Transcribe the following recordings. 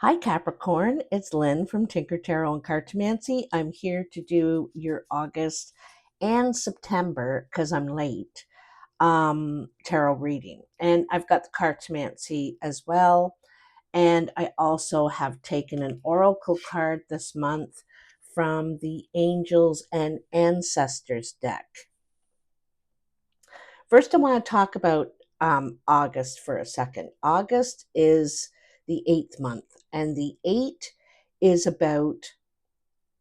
Hi Capricorn, it's Lynn from Tinker Tarot and Cartomancy. I'm here to do your August and September, because I'm late, tarot reading. And I've got the Cartomancy as well. And I also have taken an oracle card this month from the Angels and Ancestors deck. First, I want to talk about August for a second. August is the eighth month, and the eight is about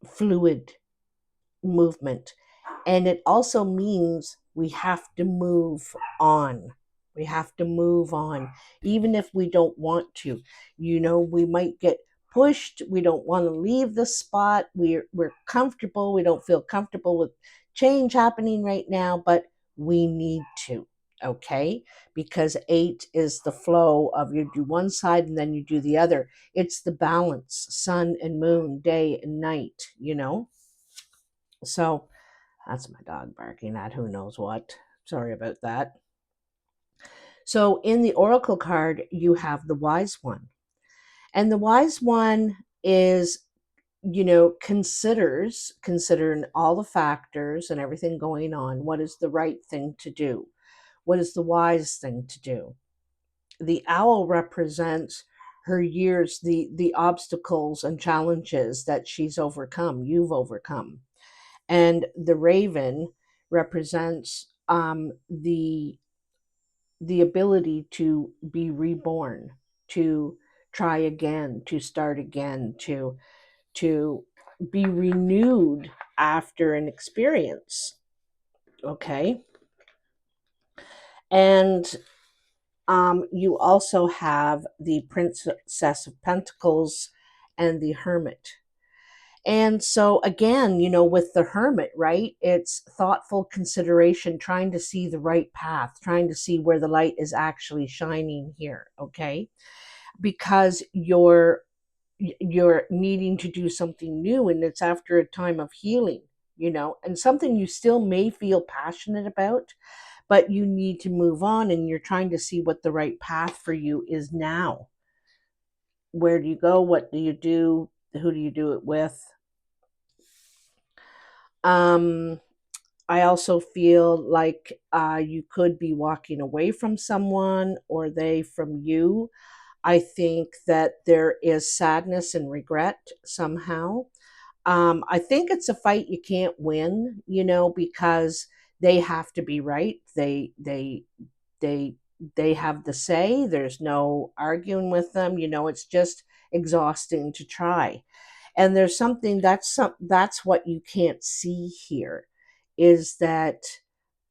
fluid movement. And it also means we have to move on. We have to move on, even if we don't want to. We might get pushed. We don't want to leave the spot. We're comfortable. We don't feel comfortable with change happening right now, but we need to. Okay, because eight is the flow of you do one side and then you do the other. It's the balance, sun and moon, day and night. So that's my dog barking at who knows what. Sorry about that. So in the oracle card, you have the wise one. And the wise one is, considering all the factors and everything going on, what is the right thing to do? What is the wise thing to do? The owl represents her years, the obstacles and challenges that she's overcome, you've overcome. And the raven represents the ability to be reborn, to try again, to start again, to be renewed after an experience. Okay. And you also have the Princess of Pentacles and the Hermit. And so again, with the hermit, right? It's thoughtful consideration, trying to see the right path, trying to see where the light is actually shining here, okay? Because you're needing to do something new, and it's after a time of healing, and something you still may feel passionate about, but you need to move on, and you're trying to see what the right path for you is now. Where do you go? What do you do? Who do you do it with? Um, I also feel like you could be walking away from someone or they from you. I think that there is sadness and regret somehow. I think it's a fight you can't win, because they have to be right. They they have the say. There's no arguing with them. It's just exhausting to try. And there's something that's what you can't see here, is that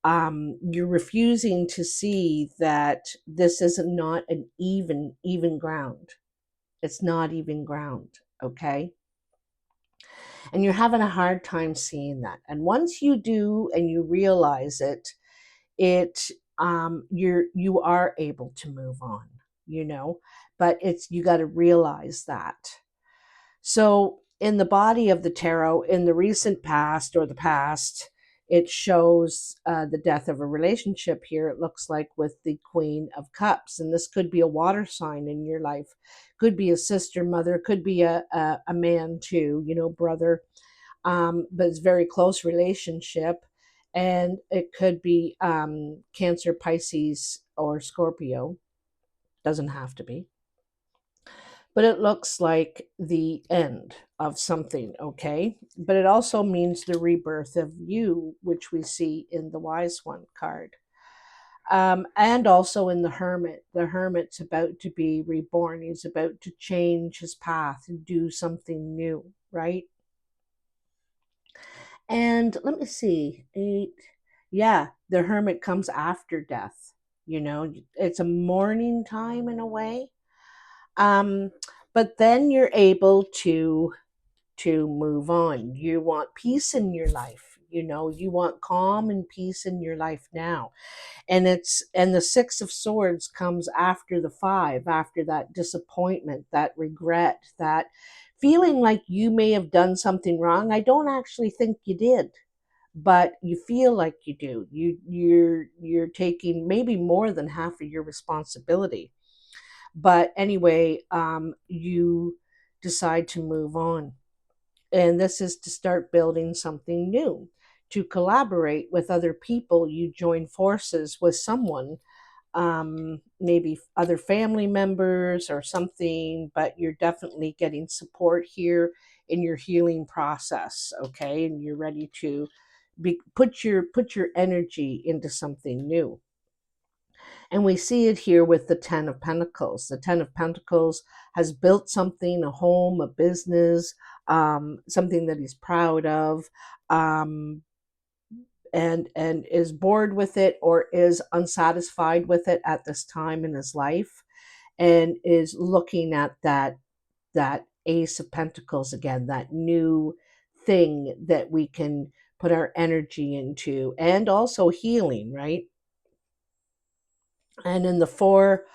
you're refusing to see that this is not an even ground. It's not even ground. Okay. And you're having a hard time seeing that. And once you do and you realize it, you are able to move on, but you got to realize that. So in the body of the tarot, in the recent past or the past, it shows the death of a relationship here. It looks like with the Queen of Cups, and this could be a water sign in your life, could be a sister, mother, could be a man too, brother, but it's a very close relationship. And it could be Cancer, Pisces, or Scorpio. Doesn't have to be. But it looks like the end of something, okay? But it also means the rebirth of you, which we see in the Wise One card. And also in the Hermit. The Hermit's about to be reborn. He's about to change his path and do something new, right? And let me see, eight. Yeah, the Hermit comes after death. It's a mourning time in a way. Um, but then you're able to move on. You want peace in your life. You want calm and peace in your life now. And the Six of Swords comes after the five, after that disappointment, that regret, that feeling like you may have done something wrong. I don't actually think you did, but you feel like you do. You're taking maybe more than half of your responsibility. But anyway, you decide to move on. And this is to start building something new, to collaborate with other people. You join forces with someone, maybe other family members or something, but you're definitely getting support here in your healing process, okay? And you're ready to put your energy into something new. And we see it here with the 10 of Pentacles. The 10 of Pentacles has built something, a home, a business, something that he's proud of, um, and is bored with it or is unsatisfied with it at this time in his life, and is looking at that Ace of Pentacles again, that new thing that we can put our energy into, and also healing, right? And in the Four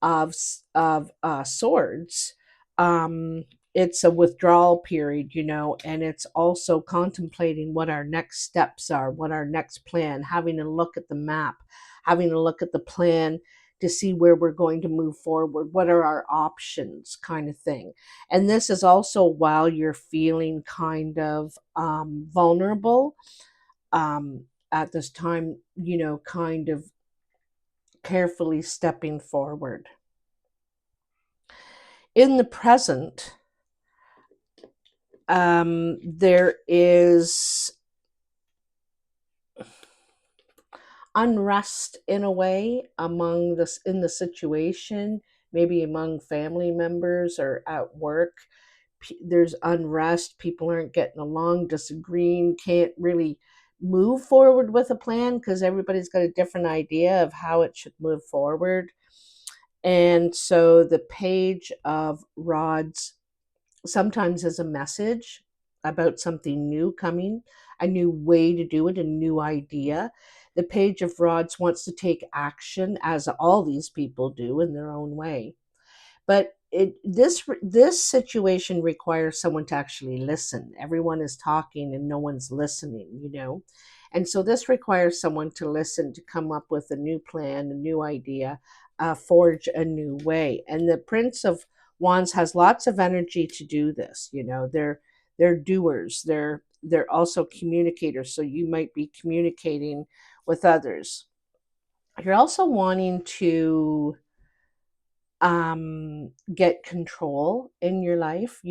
of Swords, um, it's a withdrawal period, and it's also contemplating what our next steps are, what our next plan, having a look at the map, having a look at the plan to see where we're going to move forward, what are our options, kind of thing. And this is also while you're feeling kind of vulnerable, at this time, kind of carefully stepping forward. In the present, there is unrest in a way among this in the situation, maybe among family members or at work. There's unrest. People aren't getting along, disagreeing, can't really move forward with a plan because everybody's got a different idea of how it should move forward. And so the Page of Rods sometimes as a message about something new coming, a new way to do it, a new idea. The Page of Rods wants to take action, as all these people do in their own way. But this situation requires someone to actually listen. Everyone is talking and no one's listening. And so this requires someone to listen, to come up with a new plan, a new idea, forge a new way. And the Prince of Wands has lots of energy to do this. They're doers. They're also communicators. So you might be communicating with others. You're also wanting to get control in your life,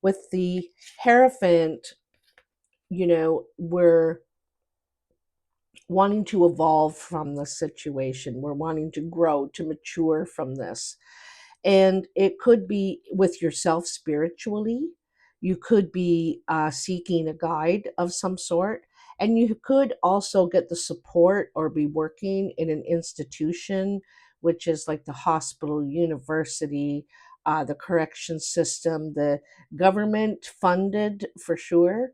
with the Hierophant. We're wanting to evolve from the situation. We're wanting to grow, to mature from this. And it could be with yourself spiritually. You could be seeking a guide of some sort. And you could also get the support or be working in an institution, which is like the hospital, university, the correction system, the government funded for sure.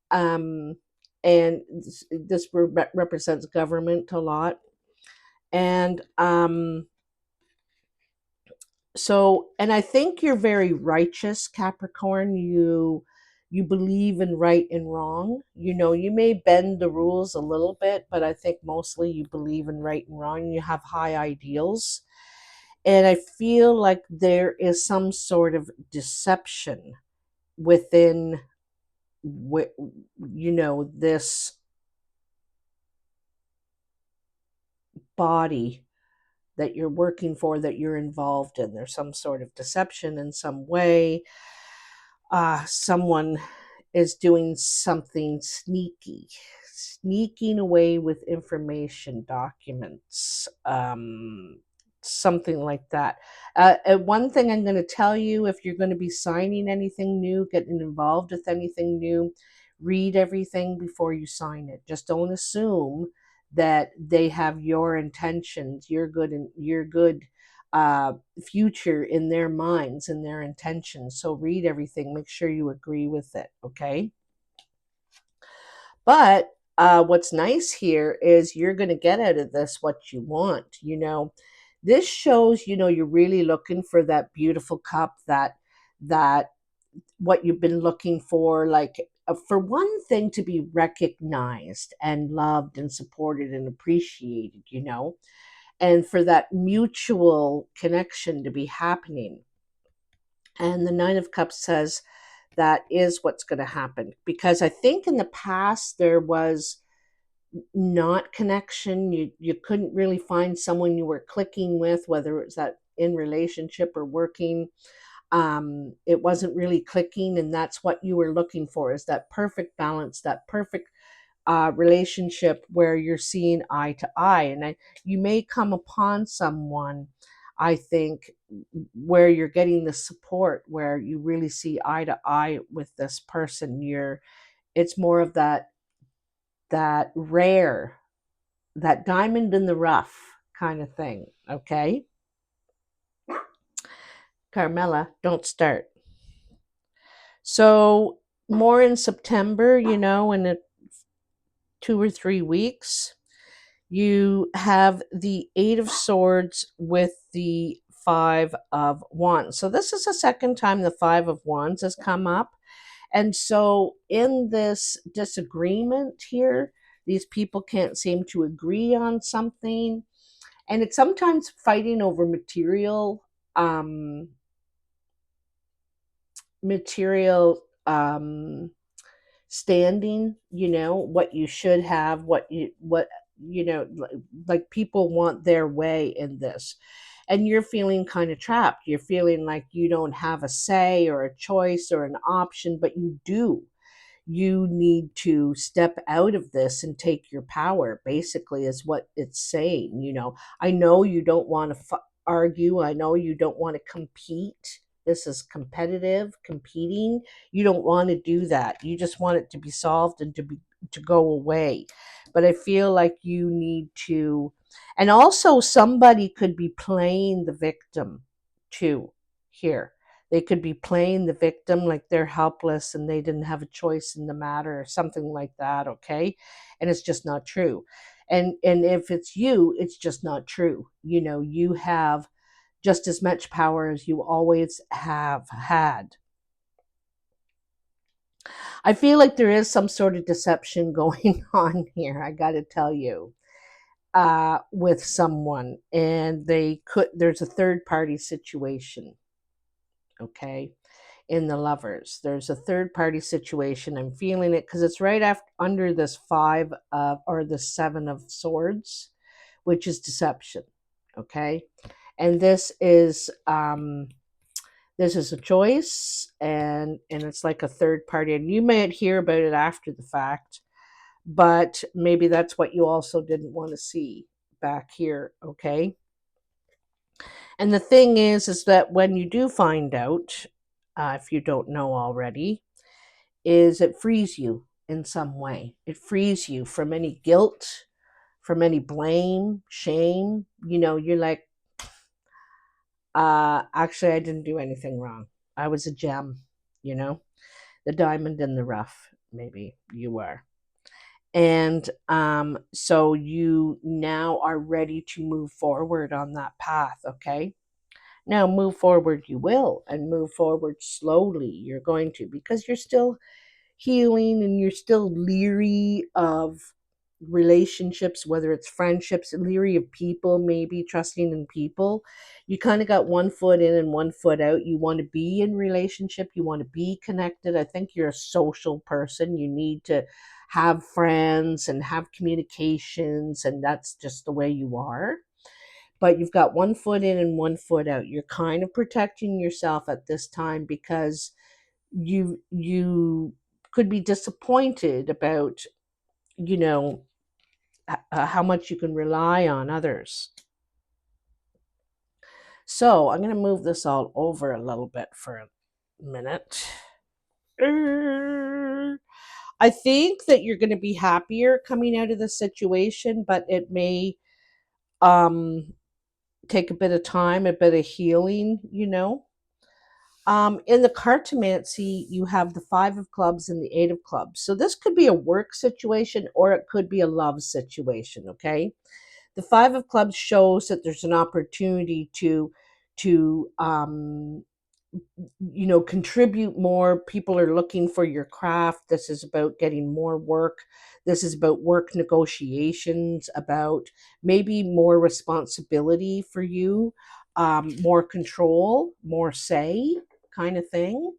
Um, and this represents government a lot. And and I think you're very righteous, Capricorn. You believe in right and wrong. You may bend the rules a little bit, but I think mostly you believe in right and wrong. You have high ideals. And I feel like there is some sort of deception within this body that you're working for, that you're involved in. There's some sort of deception in some way. Someone is doing something sneaky, sneaking away with information, documents, something like that. One thing I'm going to tell you, if you're going to be signing anything new, getting involved with anything new, read everything before you sign it. Just don't assume that they have your intentions, your good future in their minds and their intentions. So read everything, make sure you agree with it, okay? But what's nice here is you're going to get out of this what you want. This shows, you're really looking for that beautiful cup, that what you've been looking for, like for one thing, to be recognized and loved and supported and appreciated. and for that mutual connection to be happening. And the Nine of Cups says that is what's going to happen, because I think in the past there was not connection. You couldn't really find someone you were clicking with, whether it was that in relationship or working. It wasn't really clicking, and that's what you were looking for, is that perfect balance, that perfect relationship where you're seeing eye to eye. And you may come upon someone, I think, where you're getting the support, where you really see eye to eye with this person. It's more of that rare, that diamond in the rough kind of thing. Okay, Carmela, don't start. So more in September, in 2 or 3 weeks, you have the Eight of Swords with the Five of Wands. So this is the second time the Five of Wands has come up. And so in this disagreement here, these people can't seem to agree on something. And it's sometimes fighting over material standing, what you should have, what like people want their way in this, and you're feeling kind of trapped. You're feeling like you don't have a say or a choice or an option, but you do. You need to step out of this and take your power, basically, is what it's saying. I know you don't want to argue. I know you don't want to compete. This is competitive, competing. You don't want to do that. You just want it to be solved and to go away. But I feel like you need to, and also somebody could be playing the victim too here. They could be playing the victim, like they're helpless and they didn't have a choice in the matter or something like that, okay? And it's just not true. And if it's you, it's just not true. You have just as much power as you always have had. I feel like there is some sort of deception going on here, I got to tell you, with someone, and there's a third party situation, okay? In the Lovers, there's a third party situation. I'm feeling it because it's right after under this five of, or the Seven of Swords, which is deception. Okay, and this is a choice, and it's like a third party, and you may hear about it after the fact, but maybe that's what you also didn't want to see back here. Okay, and the thing is that when you do find out, if you don't know already, is it frees you in some way. It frees you from any guilt, from any blame, shame. You're like, actually, I didn't do anything wrong. I was a gem, the diamond in the rough, maybe you are. And so you now are ready to move forward on that path, okay? Now, move forward you will, and move forward slowly. You're going to, because you're still healing and you're still leery of relationships, whether it's friendships, leery of people, maybe trusting in people. You kind of got one foot in and one foot out. You want to be in relationship, you want to be connected. I think you're a social person. You need to have friends and have communications, and that's just the way you are. But you've got one foot in and one foot out. You're kind of protecting yourself at this time because you could be disappointed about, how much you can rely on others. So I'm going to move this all over a little bit for a minute. I think that you're going to be happier coming out of the situation, but it may take a bit of time, a bit of healing. In the cartomancy, you have the Five of Clubs and the Eight of Clubs. So this could be a work situation or it could be a love situation, okay? The Five of Clubs shows that there's an opportunity to contribute more. People are looking for your craft. This is about getting more work. This is about work negotiations, about maybe more responsibility for you, more control, more say, kind of thing.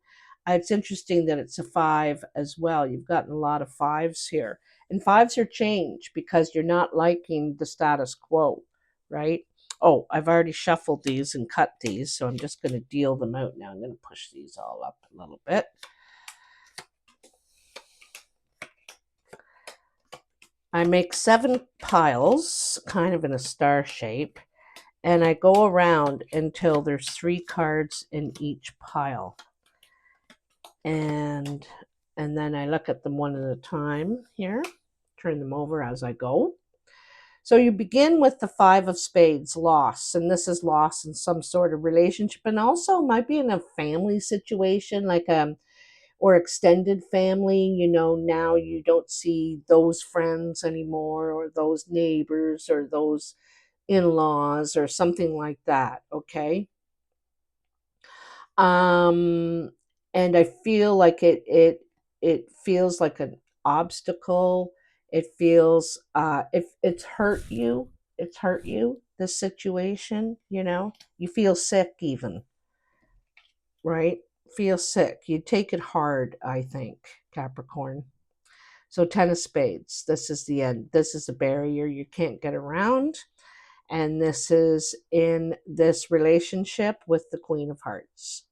It's interesting that it's a five as well. You've gotten a lot of fives here. And fives are change because you're not liking the status quo, right? Oh, I've already shuffled these and cut these, so I'm just going to deal them out now. I'm going to push these all up a little bit. I make 7 piles, kind of in a star shape, and I go around until there's 3 cards in each pile. And then I look at them one at a time here, turn them over as I go. So you begin with the 5 of spades, loss, and this is loss in some sort of relationship, and also might be in a family situation, like or extended family. Now you don't see those friends anymore, or those neighbors, or those in-laws, or something like that. Okay. And I feel like it feels like an obstacle. It feels if it's hurt you, this situation. You feel sick even, right? Feel sick. You take it hard, I think, Capricorn. So 10 of spades, this is the end. This is a barrier you can't get around. And this is in this relationship with the Queen of Hearts.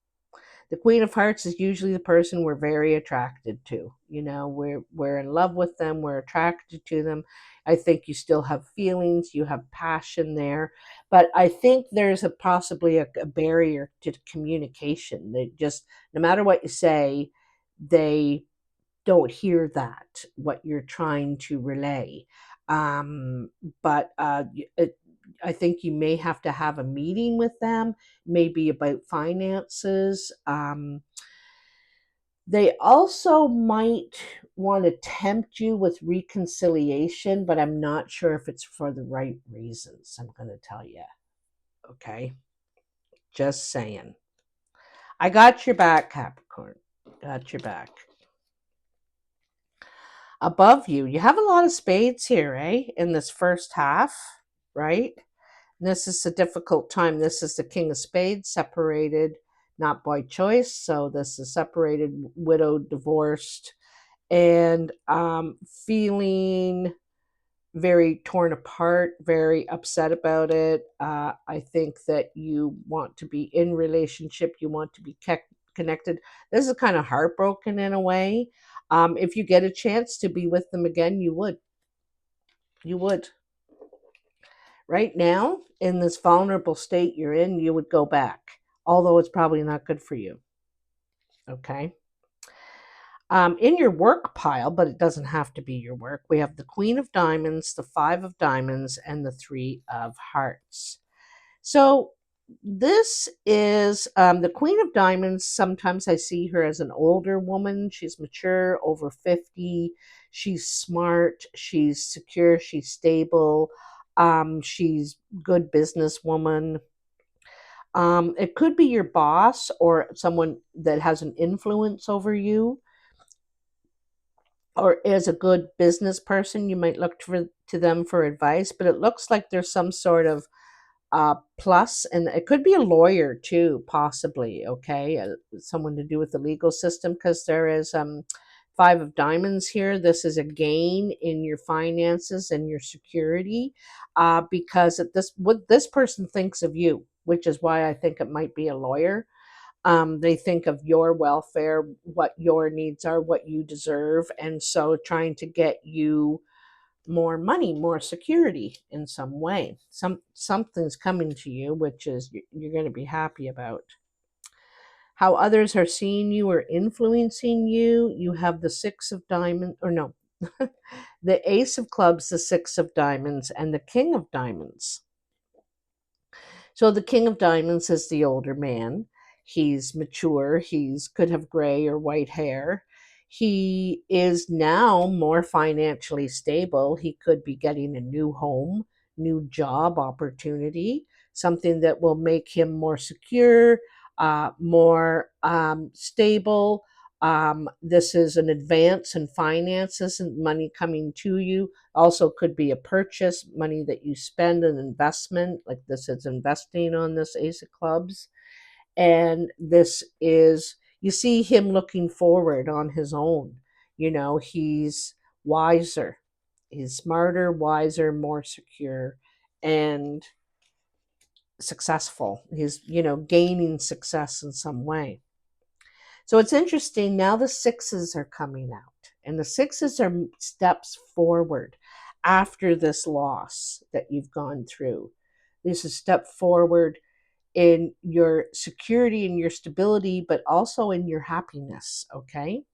The Queen of Hearts is usually the person we're very attracted to. We're in love with them, we're attracted to them. I think you still have feelings, you have passion there, but I think there's possibly a barrier to communication. They just, no matter what you say, they don't hear what you're trying to relay. But I think you may have to have a meeting with them, maybe about finances. They also might want to tempt you with reconciliation, but I'm not sure if it's for the right reasons. I'm going to tell you. Okay. Just saying. I got your back, Capricorn. Got your back. Above you, you have a lot of spades here, in this first half, right? This is a difficult time. This is the King of Spades, separated, not by choice. So this is separated, widowed, divorced, and feeling very torn apart, very upset about it. I think that you want to be in relationship. You want to be connected. This is kind of heartbroken in a way. If you get a chance to be with them again, you would. You would. Right now, in this vulnerable state you're in, you would go back, although it's probably not good for you. Okay. In your work pile, but it doesn't have to be your work, we have the Queen of Diamonds, the 5 of Diamonds, and the 3 of Hearts. So this is the Queen of Diamonds. Sometimes I see her as an older woman. She's mature, over 50. She's smart. She's secure. She's stable. She's good businesswoman. It could be your boss or someone that has an influence over you, or is a good business person. You might look to them for advice, but it looks like there's some sort of plus, and it could be a lawyer too, possibly. Okay, someone to do with the legal system, because there is 5 of Diamonds here. This is a gain in your finances and your security, because what this person thinks of you, which is why I think it might be a lawyer. They think of your welfare, what your needs are, what you deserve, and so trying to get you more money, more security in some way. Something's coming to you, which is you're going to be happy about. How others are seeing you or influencing you. You have the 6 of Diamonds, or no, the Ace of Clubs, the 6 of Diamonds, and the King of Diamonds. So the King of Diamonds is the older man. He's mature. He's could have gray or white hair. He is now more financially stable. He could be getting a new home, new job opportunity, something that will make him more secure. more stable. This is an advance in finances and money coming to you. Also, could be a purchase, money that you spend, an investment. Like this is investing on this Ace of Clubs. And this is, you see him looking forward on his own. He's wiser, he's smarter, wiser, more secure, and successful. He's, gaining success in some way. So it's interesting. Now the sixes are coming out, and the sixes are steps forward after this loss that you've gone through. This is a step forward in your security and your stability, but also in your happiness. Okay.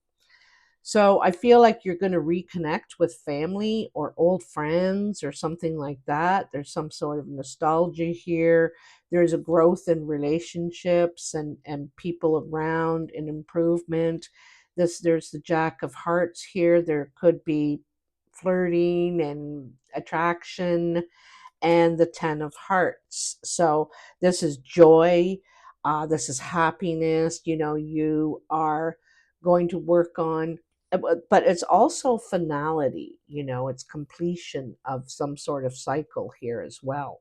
So I feel like you're going to reconnect with family or old friends or something like that. There's some sort of nostalgia here. There's a growth in relationships and people around, and improvement. There's the Jack of Hearts here. There could be flirting and attraction, and the Ten of Hearts. So this is joy. This is happiness. You are going to work on, but it's also finality. It's completion of some sort of cycle here as well.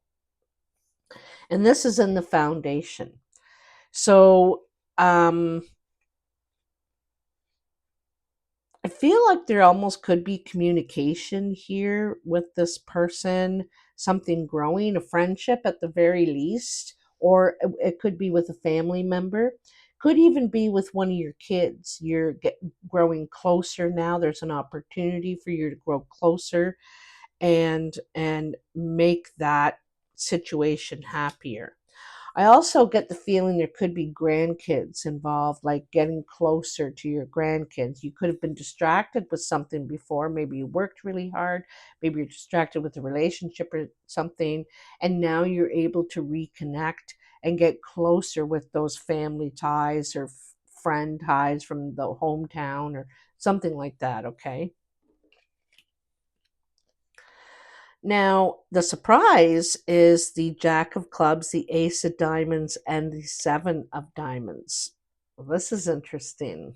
And this is in the foundation. So, I feel like there almost could be communication here with this person, something growing, a friendship at the very least, or it could be with a family member. Could even be with one of your kids. Growing closer now. There's an opportunity for you to grow closer and make that situation happier. I also get the feeling there could be grandkids involved, like getting closer to your grandkids. You could have been distracted with something before. Maybe you worked really hard. Maybe you're distracted with a relationship or something. And now you're able to reconnect and get closer with those family ties or friend ties from the hometown or something like that. Okay. Now, the surprise is the Jack of Clubs, the Ace of Diamonds, and the Seven of Diamonds. Well, this is interesting.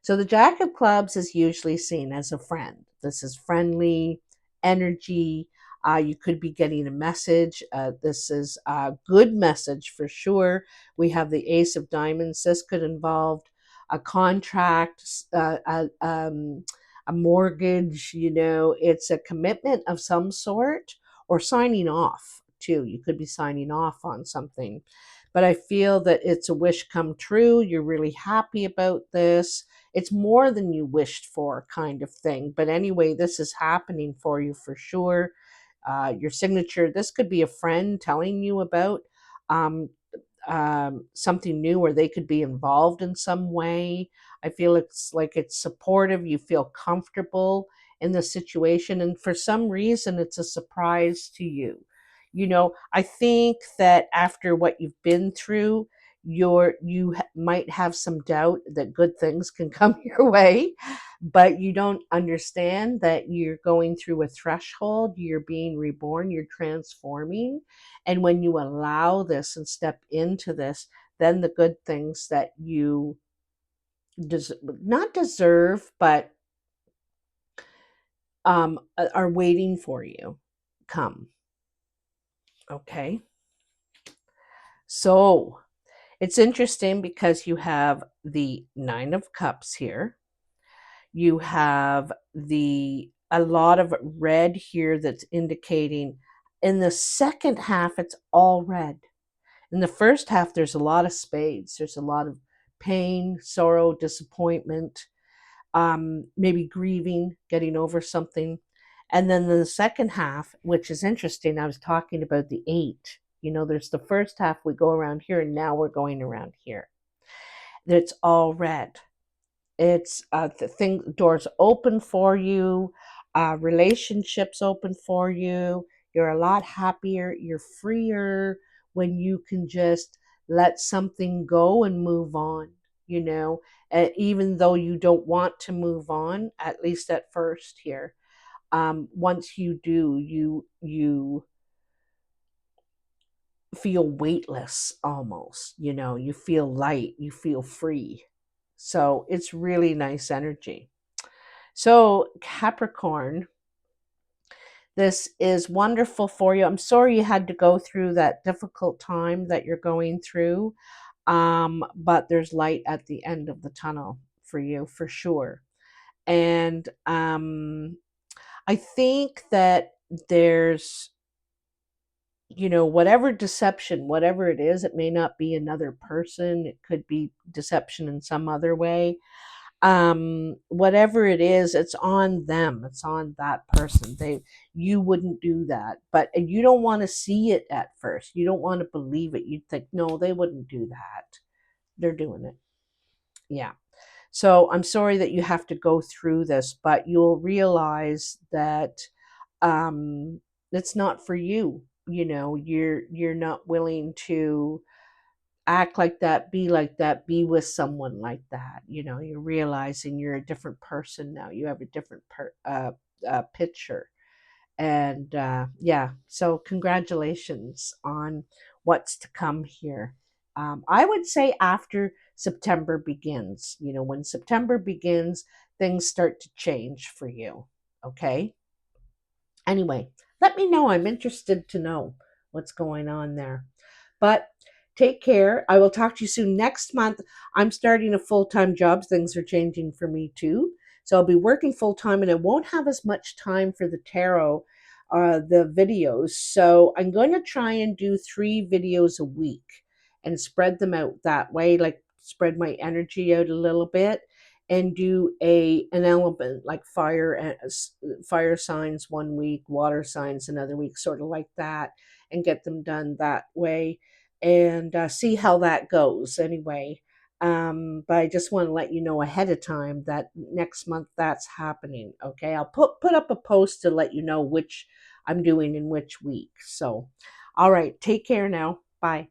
So, the Jack of Clubs is usually seen as a friend. This is friendly energy. You could be getting a message. This is a good message for sure. We have the Ace of Diamonds. This could involve a contract, a mortgage. It's a commitment of some sort, or signing off too. You could be signing off on something. But I feel that it's a wish come true. You're really happy about this. It's more than you wished for, kind of thing. But anyway, this is happening for you for sure. Your signature, this could be a friend telling you about um, something new, or they could be involved in some way. I feel it's like it's supportive. You feel comfortable in the situation. And for some reason, it's a surprise to you. I think that after what you've been through, might have some doubt that good things can come your way, but you don't understand that you're going through a threshold. You're being reborn, you're transforming, and when you allow this and step into this, then the good things that you not deserve, but are waiting for you come. Okay. So it's interesting because you have the Nine of Cups here. You have a lot of red here that's indicating in the second half, it's all red. In the first half, there's a lot of spades. There's a lot of pain, sorrow, disappointment, maybe grieving, getting over something. And then the second half, which is interesting, I was talking about the eight. There's the first half, we go around here, and now we're going around here. It's all red. It's the thing, doors open for you, relationships open for you. You're a lot happier, you're freer when you can just let something go and move on, even though you don't want to move on, at least at first here. Once you do, you feel weightless almost, you feel light, you feel free. So it's really nice energy. So, Capricorn, this is wonderful for you. I'm sorry you had to go through that difficult time that you're going through, but there's light at the end of the tunnel for you, for sure. And I think that there's, whatever deception, whatever it is, it may not be another person, it could be deception in some other way. Whatever it is, it's on them, it's on that person. You wouldn't do that, but you don't want to see it at first, you don't want to believe it, you'd think, no, they wouldn't do that. They're doing it. Yeah. So I'm sorry that you have to go through this, but you'll realize that it's not for you. You're not willing to act like that, be like that, be with someone like that. You're realizing you're a different person now. You have a different picture. And yeah, so congratulations on what's to come here. I would say after September begins, when September begins, things start to change for you. Okay. Anyway, let me know. I'm interested to know what's going on there. But take care. I will talk to you soon. Next month, I'm starting a full time job. Things are changing for me too. So I'll be working full time and I won't have as much time for the tarot, the videos. So I'm going to try and do 3 videos a week and spread them out that way, like spread my energy out a little bit and do an element like fire signs one week, water signs another week, sort of like that, and get them done that way and see how that goes anyway. But I just want to let you know ahead of time that next month that's happening. Okay, I'll put up a post to let you know which I'm doing in which week. So, all right, take care now. Bye.